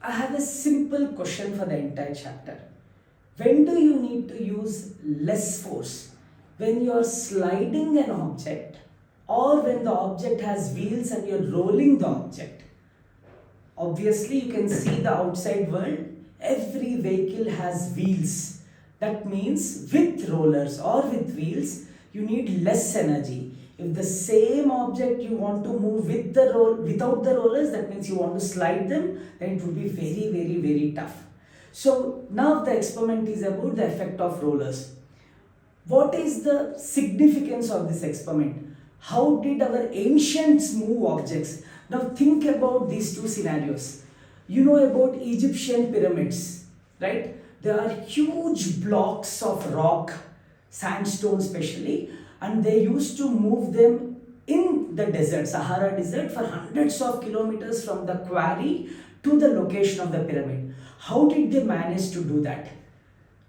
I have a simple question for the entire chapter. When do you need to use less force? When you are sliding an object or when the object has wheels and you're rolling the object? Obviously, you can see the outside world. Every vehicle has wheels. That means with rollers or with wheels, you need less energy. If the same object you want to move with the without the rollers, that means you want to slide them, then it would be very tough. So now the experiment is about the effect of rollers. What is the significance of this experiment? How did our ancients move objects? Now think about these two scenarios. You know about Egyptian pyramids, right? There are huge blocks of rock, sandstone especially, and they used to move them in the desert, Sahara desert, for hundreds of kilometers from the quarry to the location of the pyramid. How did they manage to do that?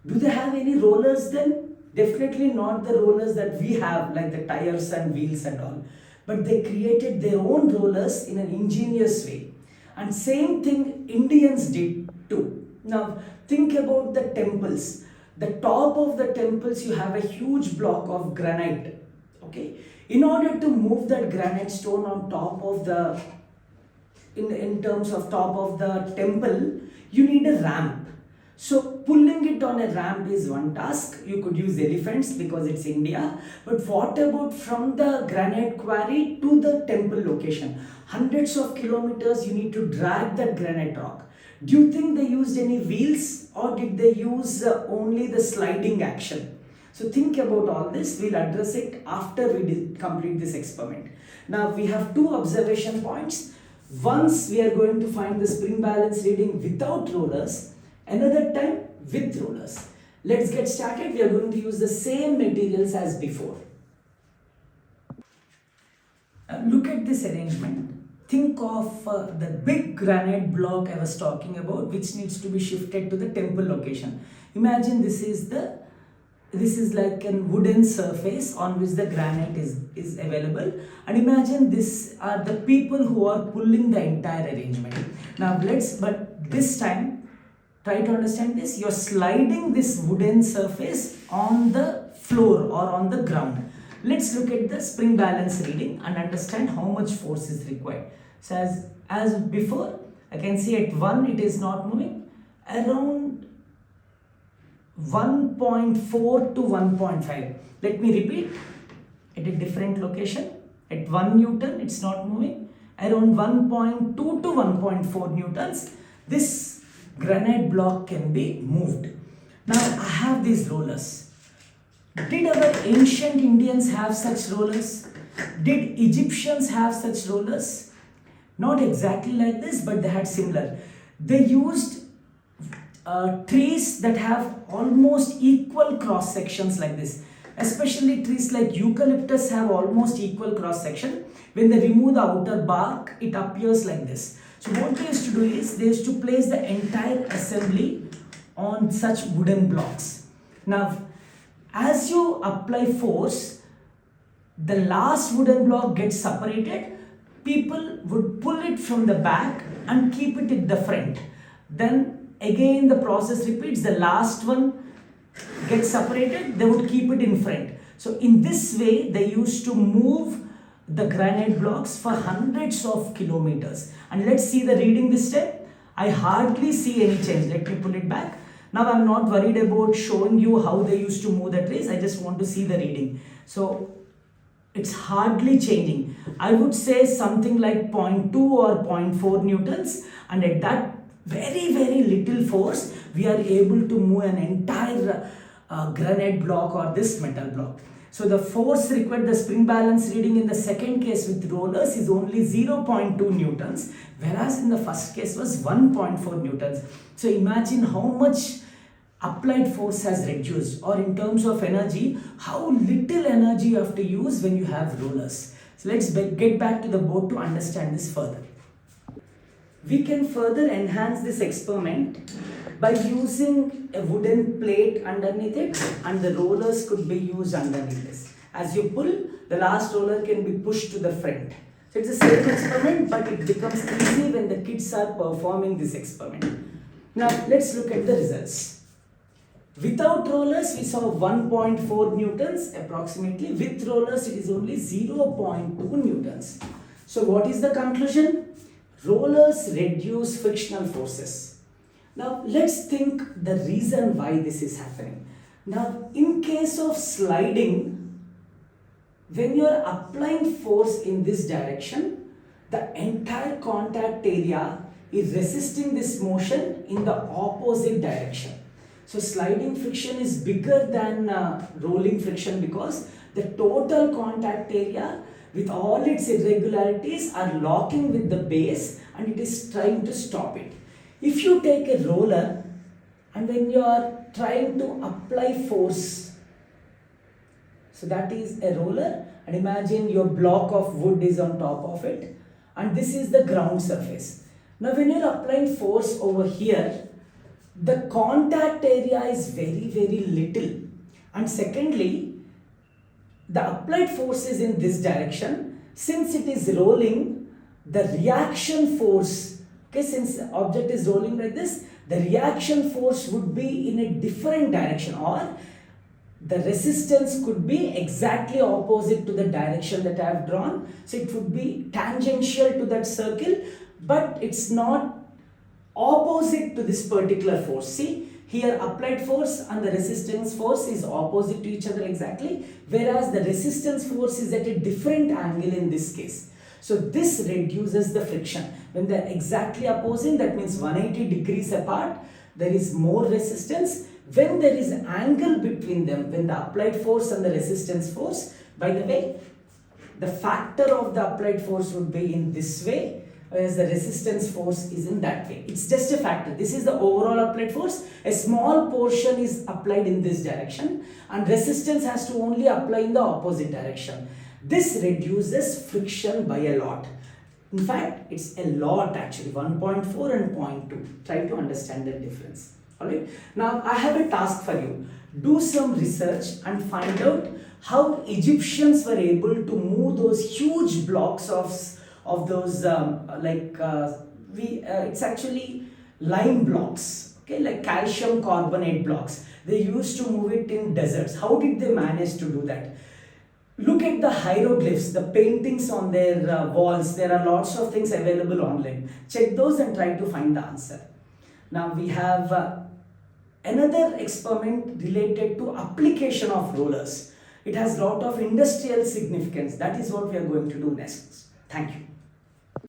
Do they have any rollers then? Definitely not the rollers that we have, like the tires and wheels and all. But they created their own rollers in an ingenious way. And same thing Indians did too. Now think about the temples. The top of the temples, you have a huge block of granite. Okay. In order to move that granite stone on top of the, in terms of top of the temple, you need a ramp. So pulling it on a ramp is one task. You could use elephants because it's India. But what about from the granite quarry to the temple location? Hundreds of kilometers you need to drag that granite rock. Do you think they used any wheels or did they use only the sliding action? So think about all this. We'll address it after we complete this experiment. Now we have two observation points. Once we are going to find the spring balance reading without rollers, another time with rollers. Let's get started. We are going to use the same materials as before. Look at this arrangement. Think of the big granite block I was talking about, which needs to be shifted to the temple location. Imagine this is like a wooden surface on which the granite is available, and imagine this are the people who are pulling the entire arrangement. Now but this time try to understand this. You're sliding this wooden surface on the floor or on the ground. Let's look at the spring balance reading and understand how much force is required. So as before, I can see at 1 it is not moving, around 1.4 to 1.5. Let me repeat, at a different location, at 1 Newton it's not moving, around 1.2 to 1.4 Newtons, this granite block can be moved. Now I have these rollers. Did our ancient Indians have such rollers? Did Egyptians have such rollers? Not exactly like this, but they had similar. They used trees that have almost equal cross sections like this. Especially trees like eucalyptus have almost equal cross section. When they remove the outer bark, it appears like this. So what they used to do is, they used to place the entire assembly on such wooden blocks. Now, as you apply force, the last wooden block gets separated. People would pull it from the back and keep it at the front. Then again the process repeats. The last one gets separated, they would keep it in front. So in this way, they used to move the granite blocks for hundreds of kilometers. And let's see the reading this time. I hardly see any change. Let me pull it back. Now I'm not worried about showing you how they used to move the trees. I just want to see the reading. So it's hardly changing. I would say something like 0.2 or 0.4 Newtons. And at that very little force, we are able to move an entire granite block or this metal block. So the force required, the spring balance reading in the second case with rollers is only 0.2 Newtons, whereas in the first case was 1.4 Newtons. So imagine how much applied force has reduced, or in terms of energy, how little energy you have to use when you have rollers. So let's get back to the board to understand this further. We can further enhance this experiment by using a wooden plate underneath it, and the rollers could be used underneath this. As you pull, the last roller can be pushed to the front. So it's the same experiment, but it becomes easy when the kids are performing this experiment. Now let's look at the results. Without rollers, we saw 1.4 newtons approximately. With rollers, it is only 0.2 newtons. So what is the conclusion? Rollers reduce frictional forces. Now let's think the reason why this is happening. Now in case of sliding, when you are applying force in this direction, the entire contact area is resisting this motion in the opposite direction. So sliding friction is bigger than rolling friction because the total contact area with all its irregularities are locking with the base and it is trying to stop it. If you take a roller and when you are trying to apply force, so that is a roller, and imagine your block of wood is on top of it and this is the ground surface. Now when you are applying force over here, the contact area is very little, and secondly, the applied force is in this direction. Since it is rolling, the reaction force, okay, since the object is rolling like this, the reaction force would be in a different direction, or the resistance could be exactly opposite to the direction that I have drawn. So it would be tangential to that circle, but it's not opposite to this particular force. See, here applied force and the resistance force is opposite to each other exactly, whereas the resistance force is at a different angle in this case. So this reduces the friction. When they are exactly opposing, that means 180 degrees apart, there is more resistance. When there is an angle between them, when the applied force and the resistance force, by the way, the factor of the applied force would be in this way, whereas the resistance force is in that way. It's just a factor. This is the overall applied force. A small portion is applied in this direction and resistance has to only apply in the opposite direction. This reduces friction by a lot. In fact, it's a lot actually, 1.4 and 0.2. Try to understand the difference. Alright. Now I have a task for you. Do some research and find out how Egyptians were able to move those huge blocks of those it's actually lime blocks, okay, like calcium carbonate blocks. They used to move it in deserts. How did they manage to do that? Look at the hieroglyphs, the paintings on their walls. There are lots of things available online. Check those and try to find the answer. Now we have another experiment related to application of rollers. It has lot of industrial significance. That is what we are going to do next. Thank you.